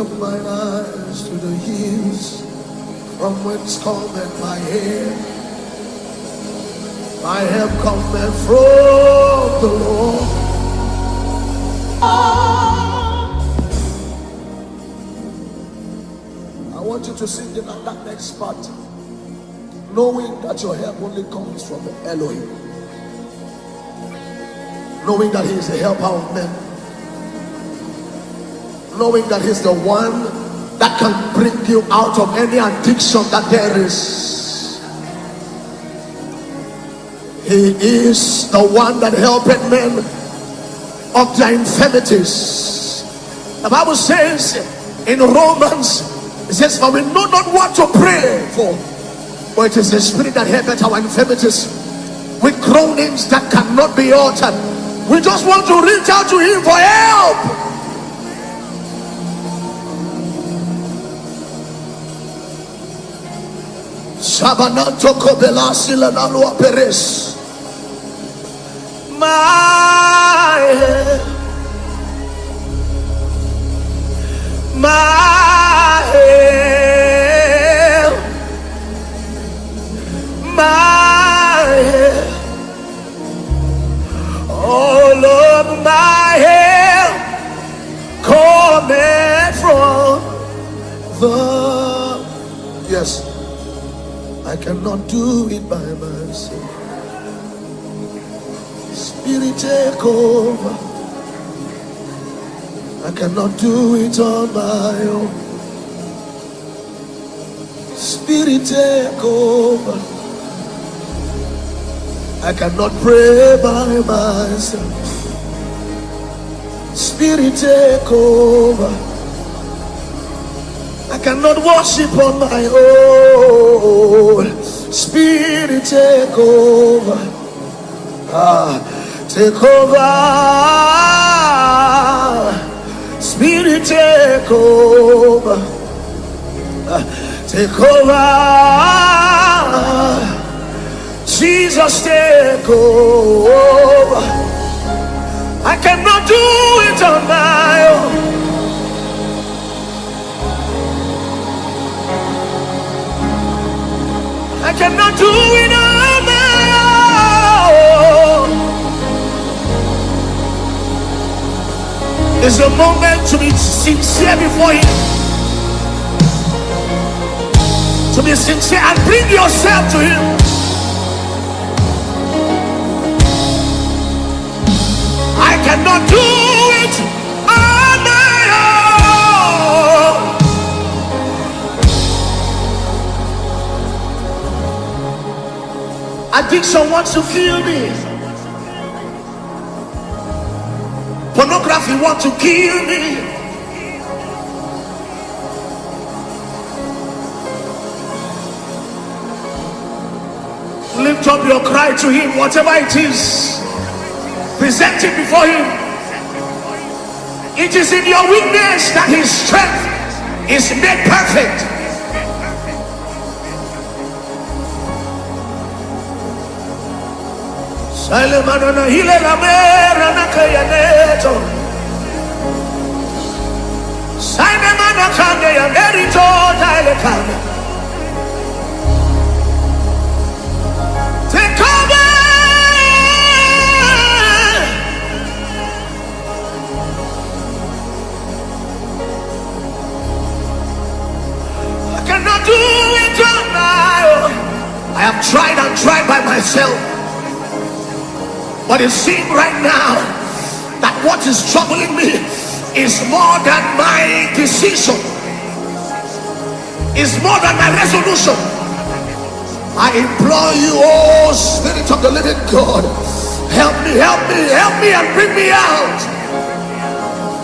up mine eyes to the hills, from whence cometh my help. My help cometh from the Lord. I want you to sing in that next part, knowing that your help only comes from Elohim, knowing that He is the helper of men, knowing that He's the one that can bring you out of any addiction that there is. He is the one that helpeth men of their infirmities. The Bible says in Romans, it says, for we know not what to pray for, but it is the Spirit that helpeth our infirmities with groanings that cannot be uttered. We just want to reach out to Him for help. Sabanato kobela silanalua peres. My help, my help, my help, all of my help cometh from the, yes, I cannot do it by myself. Spirit, take over. I cannot do it on my own. Spirit, take over. I cannot pray by myself. Spirit, take over. I cannot worship on my own. Spirit, take over. Take over. Spirit, take over. Take over. Jesus, take over. I cannot do it on my own. I cannot do it on my own. It's a moment to be sincere before Him. To be sincere and bring yourself to Him. I cannot do it on my own. Addiction wants to kill me. Pornography wants to kill me. Lift up your cry to Him, whatever it is. Present it before Him. It is in your weakness that His strength is made perfect. Sailemanana hile la mera na kayaneto. Sailemana kande ya merito taile kande. Take over. I cannot do it on my own. I have tried and tried by myself. But it seems right now that what is troubling me is more than my decision, is more than my resolution. I implore you, oh Spirit of the living God, help me, help me, help me and bring me out.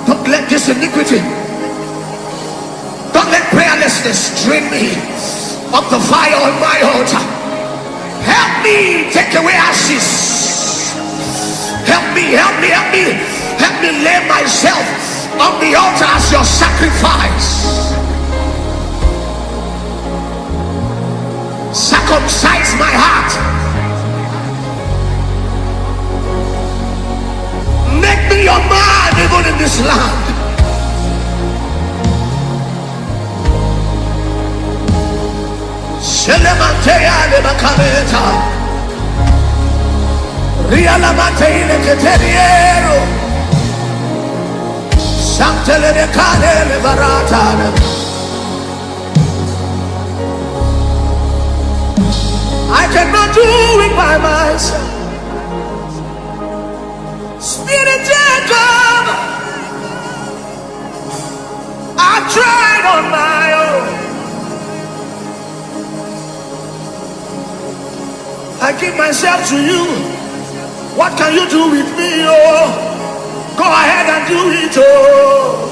Don't let this iniquity, don't let prayerlessness drain me of the fire on my altar. Help me take away ashes. Help me, help me, help me, help me lay myself on the altar as your sacrifice. Circumcise my heart. Make me your man even in this land. Riala Matele Keteriero Santele de Cadele Varatana. I cannot do it by myself. Spirit Jacob, I tried on my own. I give myself to you. What can you do with me? Oh, go ahead and do it. Oh,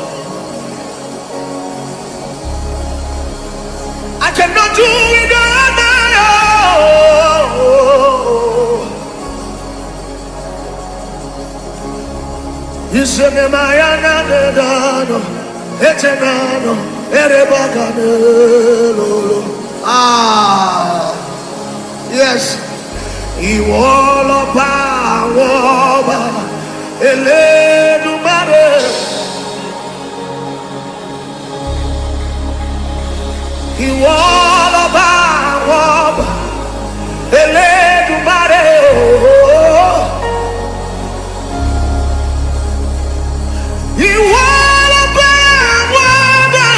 I cannot do it on my own. You say me Mayana Nedano, Etenano, Erebaganelo. Ah, yes. Iwoloba woba eledumare. Iwoloba woba eledumare. Iwoloba woba.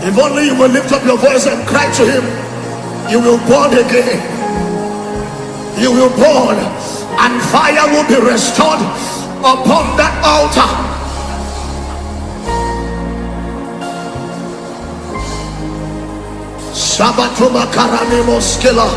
If only you will lift up your voice and cry to him, you will burn again. You will burn, and fire will be restored upon that altar. Sabatuma karani moskila.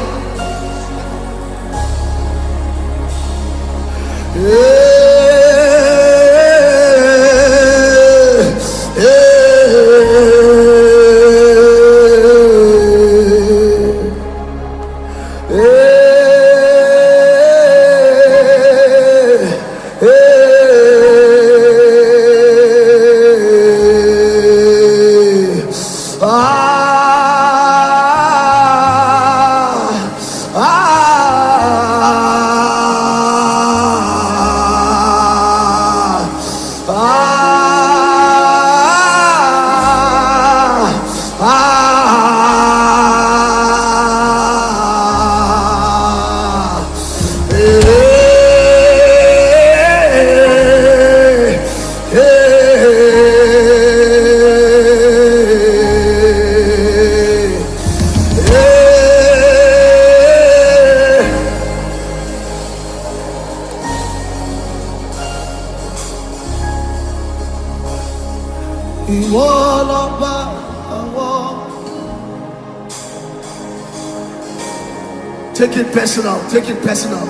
Take it personal, take it personal,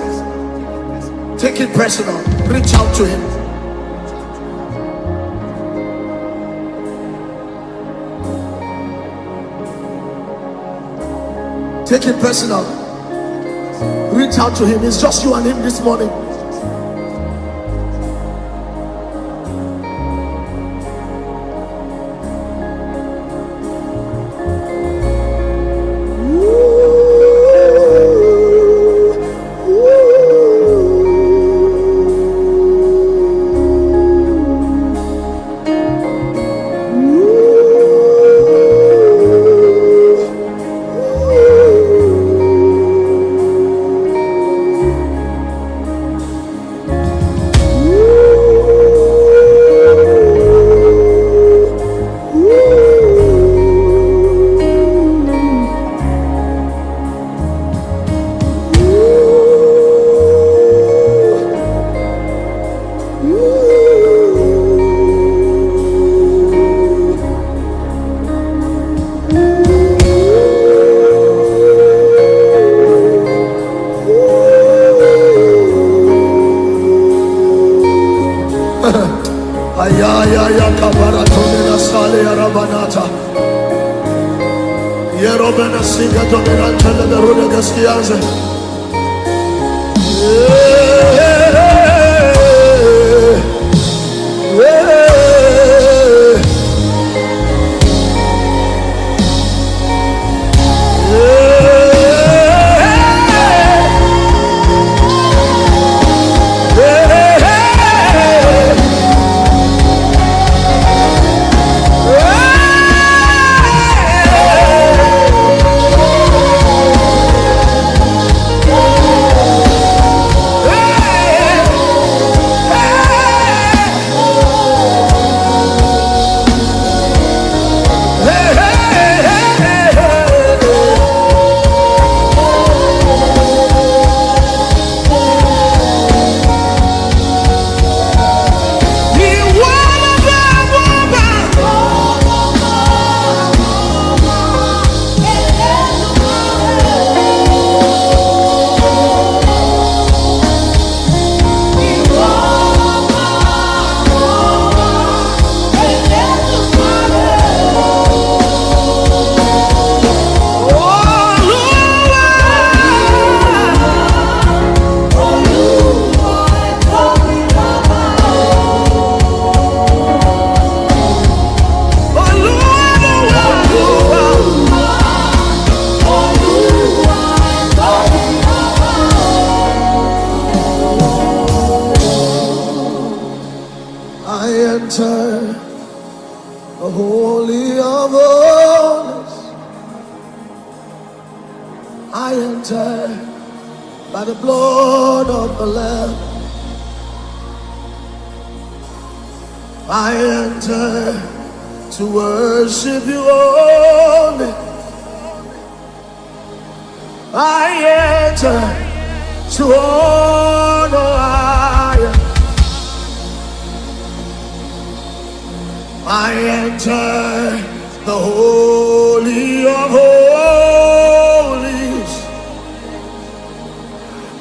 take it personal. Reach out to him. Take it personal. Reach out to him. It's just you and him this morning. enter by the blood of the Lamb. I enter to worship you only. I enter to honor. I enter the Holy of Holies.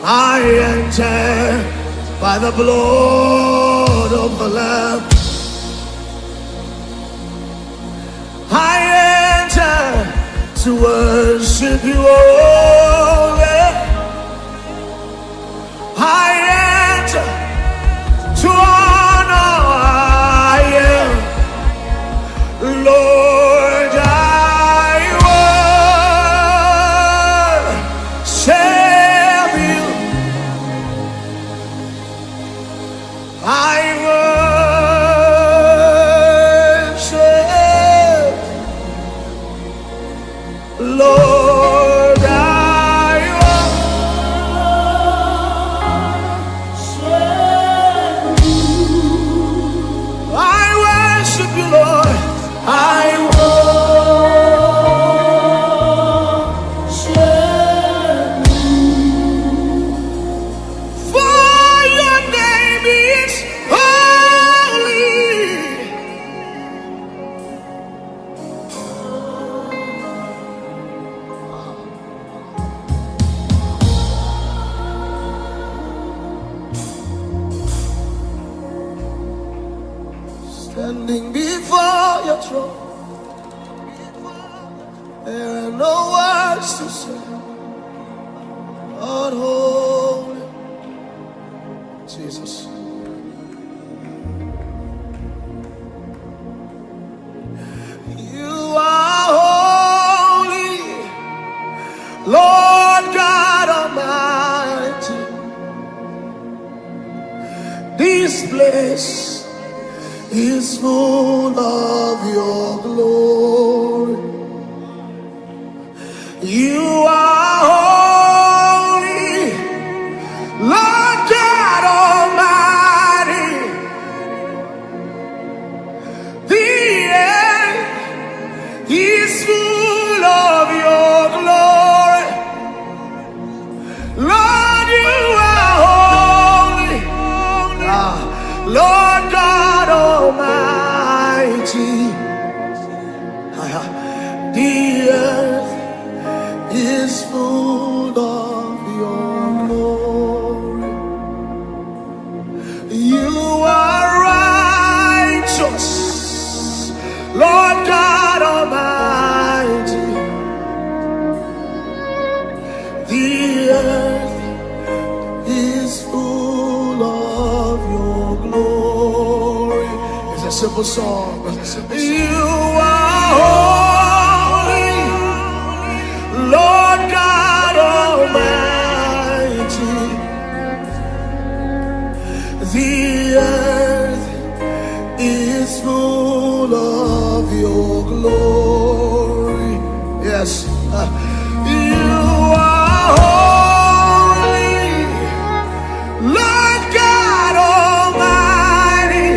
I enter by the blood of the Lamb. I enter to worship you only. I enter to honor. I am Lord. I worship you. I worship, Lord. I worship you, Lord. I worship you. For your name is holy. Standing before your throne, there are no words to say, but holy. Jesus. You are holy, Lord God Almighty. This place is full of your glory. You are holy, Lord God Almighty. The earth is full of your glory. Lord, you are holy, Lord God Almighty. The earth is full of your glory. You are righteous, Lord God Almighty. The earth is full of your glory. It's a simple song. You are holy, Lord God Almighty. The earth is full of your glory. Yes. You are holy, Lord God Almighty.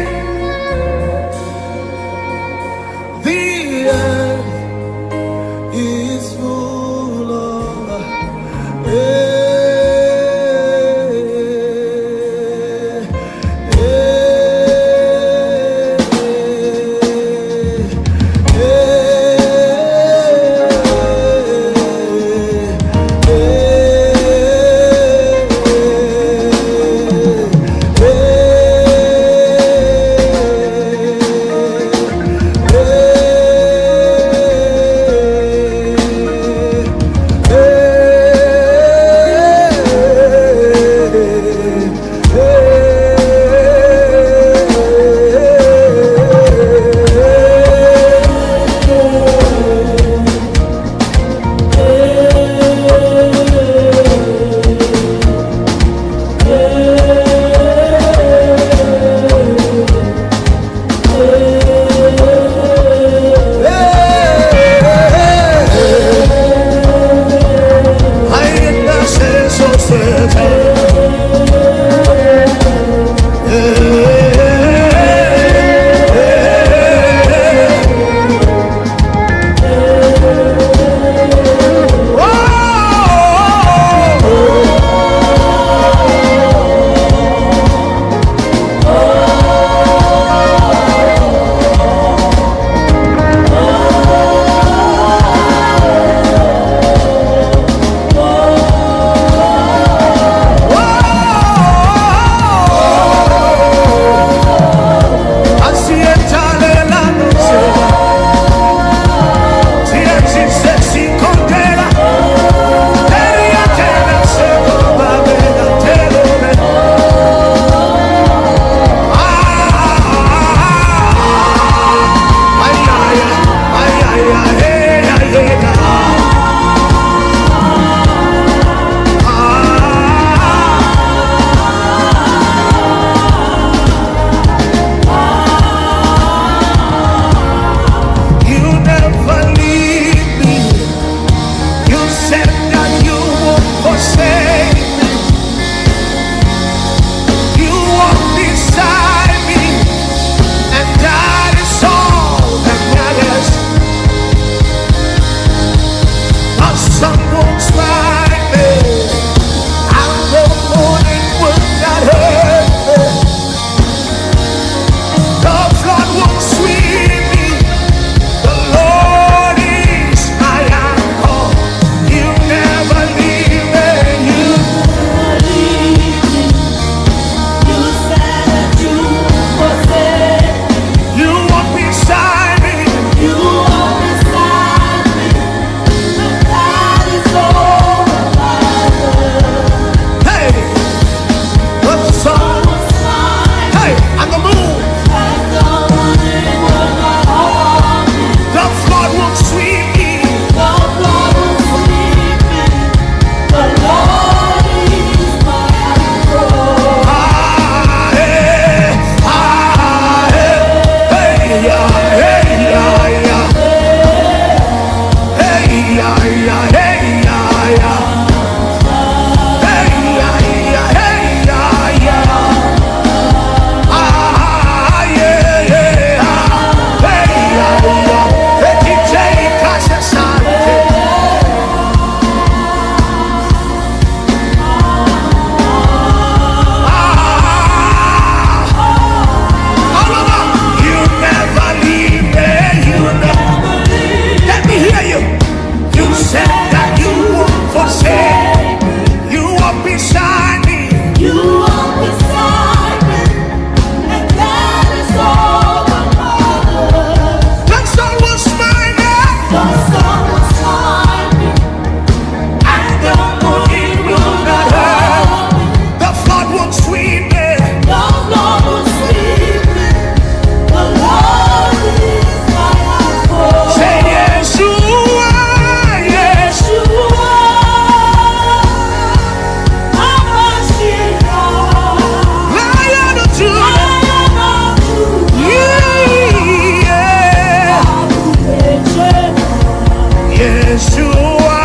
Yeshua,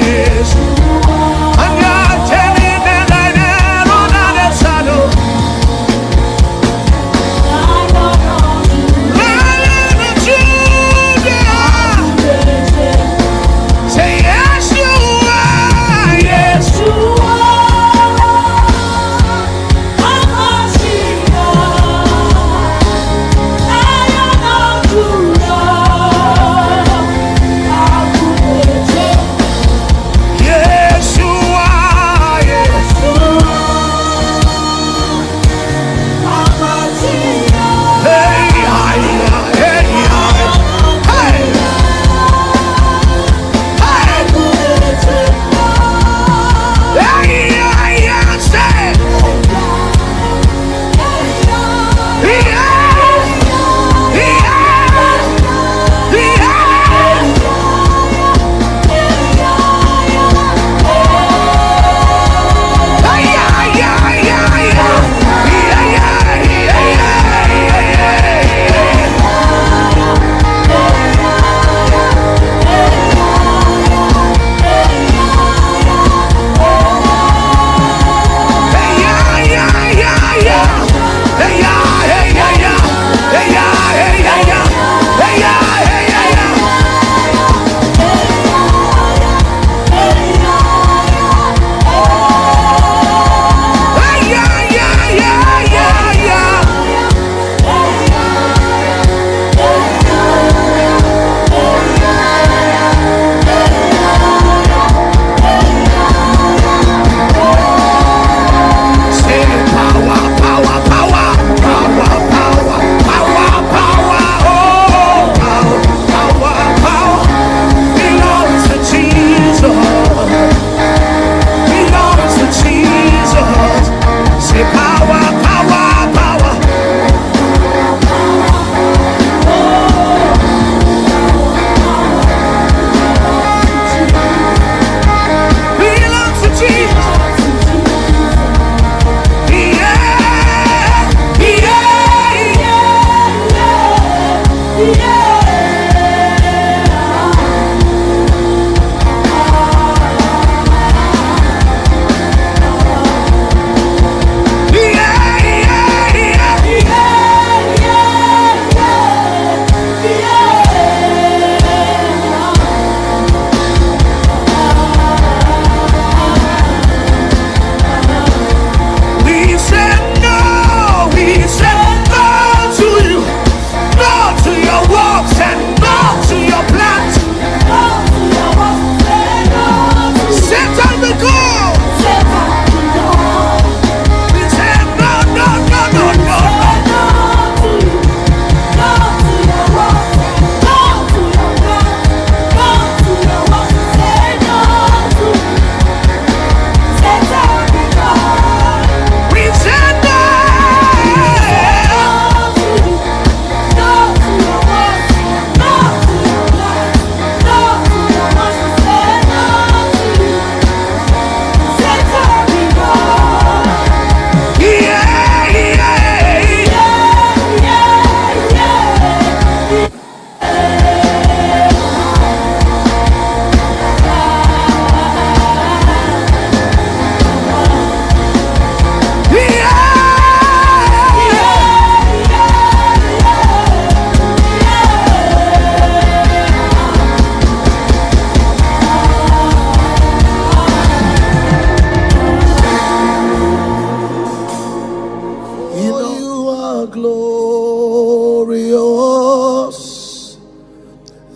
Yeshua, and you're telling me that on the shadow. Lion of Judah, say Yeshua, Yeshua,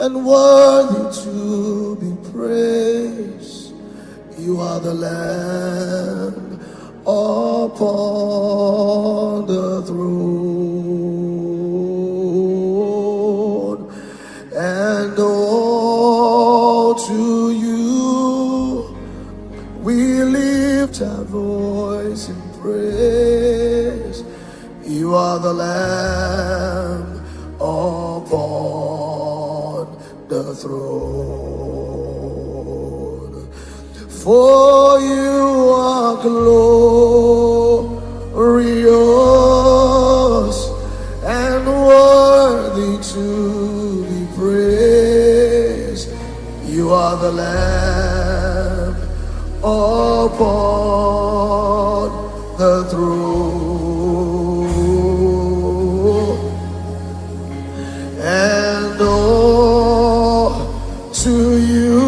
and worthy to be praised. You are the Lamb upon the throne, and all to you we lift our voice in praise. You are the Lamb upon the throne. For you are glorious and worthy to be praised. You are the Lamb upon the throne, and to you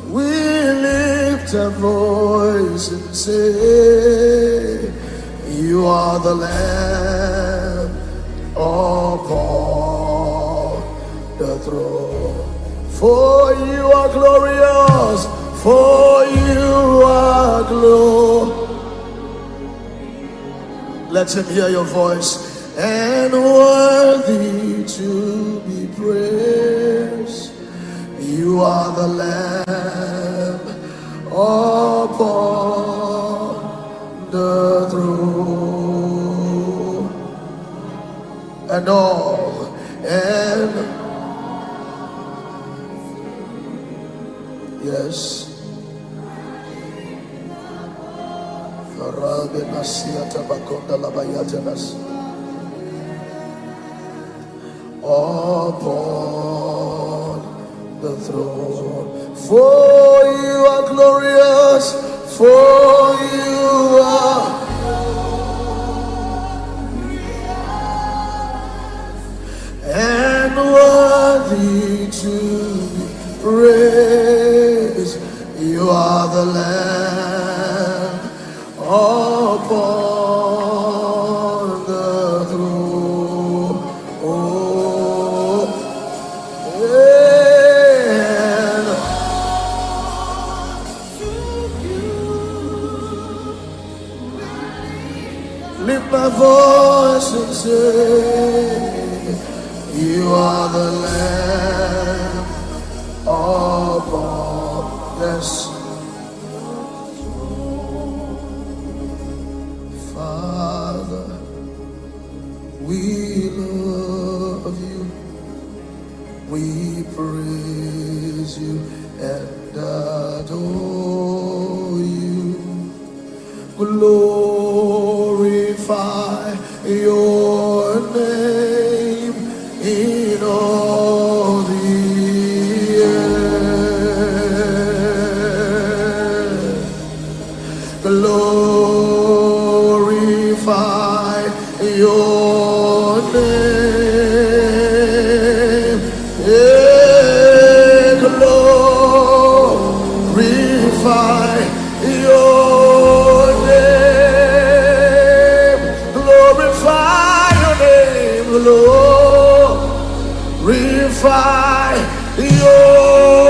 we lift our voice and say, you are the Lamb upon the throne. For you are glorious, for you are glorious. Let him hear your voice. And worthy to be praised. You are the Lamb upon the throne. And all, and yes. Upon the throne. For you are glorious, for you are and worthy to be praised. You are the Lamb upon the throne. Oh, and lift my voice and say, you are the Lamb upon this. Father, we love you, we praise you and adore you. Glorify your name in all the earth. Glorify your name. Yeah, glorify your name. Glorify your name, Lord. Glorify your